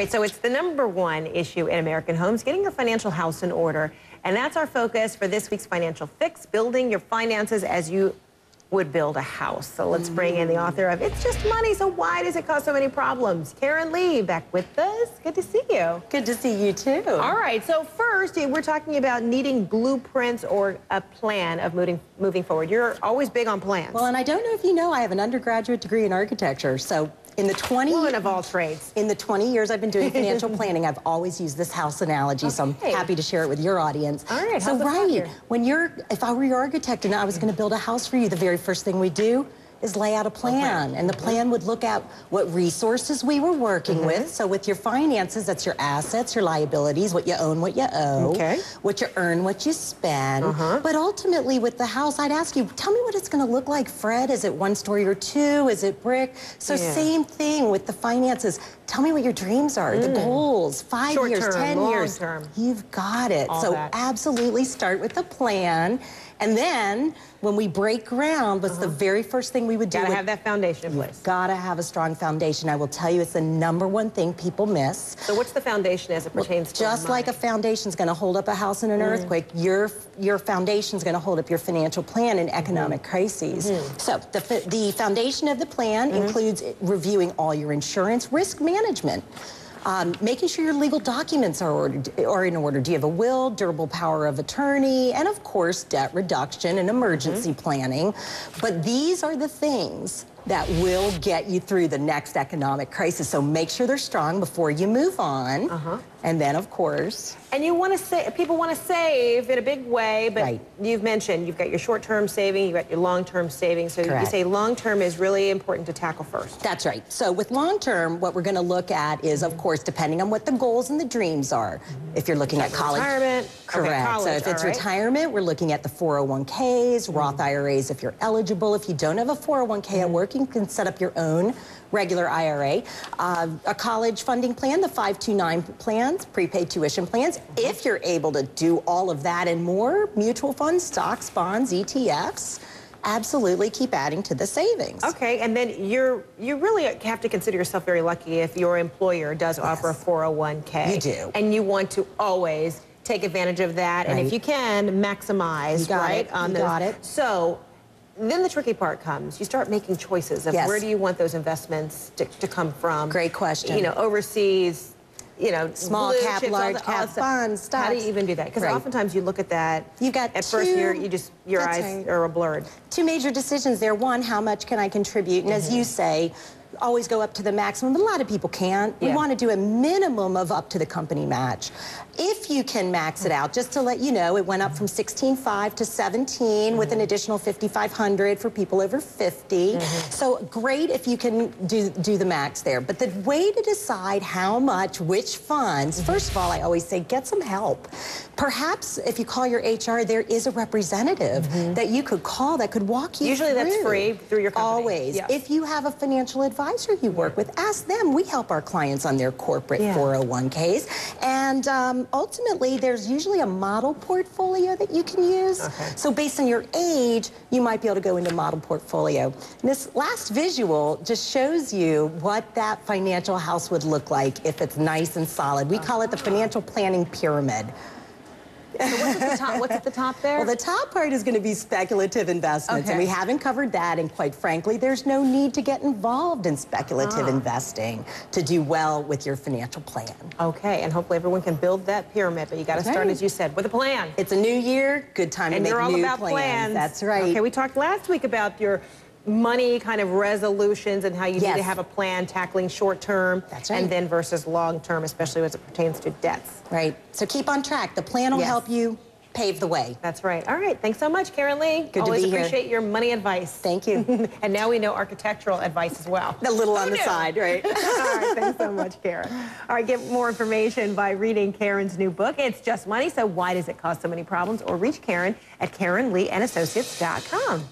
right, so it's the #1 issue in American homes, getting your financial house in order. And that's our focus for this week's Financial Fix, building your finances as you would build a house. So let's bring in the author of It's Just Money, so why does it cause so many problems? Karen Lee, back with us. Good to see you. Good to see you, too. All right, so first, we're talking about needing blueprints or a plan of moving forward. You're always big on plans. Well, and I don't know if you know, I have an undergraduate degree in architecture, so in the 20 Woman of all trades. In the 20 years I've been doing financial planning, I've always used this house analogy, so I'm happy to share it with your audience. All right, so if I were your architect and I was going to build a house for you, the very first thing we do is lay out a plan. And the plan would look at what resources we were working with. So with your finances, that's your assets, your liabilities, what you own, what you owe, what you earn, what you spend. But ultimately with the house, I'd ask you, tell me what it's going to look like, Fred. Is it 1 story or 2? Is it brick? So same thing with the finances. Tell me what your dreams are, the goals, 5 years, 10 years. Term. You've got it. So absolutely start with a plan. And then when we break ground, what's the very first thing we would do? Gotta have that foundation in place. Gotta have a strong foundation. I will tell you, it's the #1 thing people miss. So what's the foundation as it pertains to just money? like a foundation's gonna hold up a house in an earthquake, your foundation's gonna hold up your financial plan in economic crises. So the foundation of the plan includes reviewing all your insurance, risk management, making sure your legal documents are in order. Do you have a will, durable power of attorney, and of course, debt reduction and emergency planning. But these are the things that will get you through the next economic crisis. So make sure they're strong before you move on. And then, of course... And you want to say, people want to save in a big way, but you've mentioned you've got your short-term saving, you've got your long-term saving. So you say long-term is really important to tackle first. That's right. So with long-term, what we're going to look at is, of course, depending on what the goals and the dreams are. If you're looking at college... Retirement. Correct. College, so if it's retirement, we're looking at the 401ks, Roth IRAs if you're eligible. If you don't have a 401k at work, you can set up your own regular IRA. A college funding plan, the 529 plans, prepaid tuition plans. If you're able to do all of that and more, mutual funds, stocks, bonds, ETFs, absolutely keep adding to the savings. Okay, and then you really have to consider yourself very lucky if your employer does offer a 401k. You do. And you want to always take advantage of that, and if you can, maximize, You got it. So, then the tricky part comes. You start making choices of where do you want those investments to come from. Great question. You know, overseas, you know, small cap, large cap funds, stocks. How do you even do that? Because oftentimes you look at that. You've got at first your eyes are blurred. 2 major decisions there. One, how much can I contribute? And as you say, always go up to the maximum, but a lot of people can't. We want to do a minimum of up to the company match. If you can max it out, just to let you know, it went up from $16,500 to $17,000 with an additional $5,500 for people over 50. So great if you can do the max there. But the way to decide how much, which funds, first of all, I always say get some help. Perhaps if you call your HR, there is a representative that you could call that could walk you Usually through. that's free through your company. Always. If you have a financial advisor you work with, ask them. We help our clients on their corporate 401ks. And ultimately, there's usually a model portfolio that you can use. So based on your age, you might be able to go into model portfolio. And this last visual just shows you what that financial house would look like if it's nice and solid. We call it the financial planning pyramid. So what's at the top there? Well, the top part is going to be speculative investments, and we haven't covered that, and quite frankly, there's no need to get involved in speculative investing to do well with your financial plan. Okay, and hopefully everyone can build that pyramid, but you got to start, as you said, with a plan. It's a new year, good time to make new plans. And you're all about plans. That's right. Okay, we talked last week about your money kind of resolutions and how you need to have a plan tackling short term and then versus long term, especially as it pertains to debts. Right. So keep on track. The plan will help you pave the way. That's right. All right. Thanks so much, Karen Lee. Good Always to be here. Appreciate your money advice. Thank you. And now we know architectural advice as well. A little on the side, right? All right. Thanks so much, Karen. All right. Get more information by reading Karen's new book. It's Just Money. So why does it cause so many problems? Or reach Karen at KarenLeeAndAssociates.com.